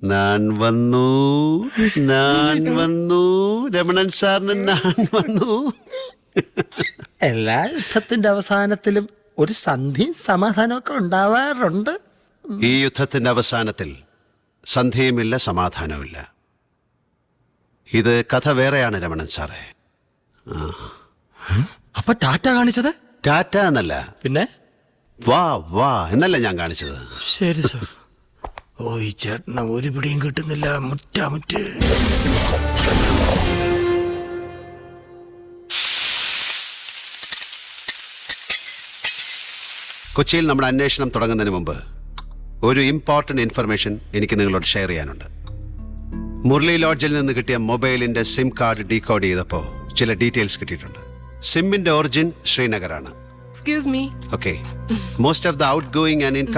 ഞാൻ വന്നു രമണൻ സാറിന് ഞാൻ വന്നു. എല്ലാ യുദ്ധത്തിന്റെ അവസാനത്തിലും ഒരു സന്ധിയും സമാധാനമൊക്കെ ഉണ്ടാവാറുണ്ട്. ഈ യുദ്ധത്തിന്റെ അവസാനത്തിൽ സന്ധിയുമില്ല, സമാധാനവുമില്ല. ഇത് കഥ വേറെയാണ് രമണൻ സാറേ. അപ്പൊ ടാറ്റ കാണിച്ചത് ടാറ്റ എന്നല്ല, പിന്നെ വാ വാ എന്നല്ല ഞാൻ കാണിച്ചത്. ശരി സാർ. ഓ, ഈ ചേട്ടന് ഒരു പിടിയും കിട്ടുന്നില്ല. മുറ്റാമുറ്റ്. കൊച്ചിയിൽ നമ്മുടെ അന്വേഷണം തുടങ്ങുന്നതിന് മുമ്പ് ഒരു ഇമ്പോർട്ടന്റ് ഇൻഫർമേഷൻ എനിക്ക് നിങ്ങളോട് ഷെയർ ചെയ്യാനുണ്ട്. മുരളി ലോഡ്ജിൽ നിന്ന് കിട്ടിയ മൊബൈലിന്റെ സിം കാർഡ് ഡീകോഡ് ചെയ്തപ്പോൾ ചില ഡീറ്റെയിൽസ് കിട്ടിയിട്ടുണ്ട്. സിമ്മിന്റെ origin ശ്രീനഗറാണ്. Excuse me. Okay. Most of the outgoing and incoming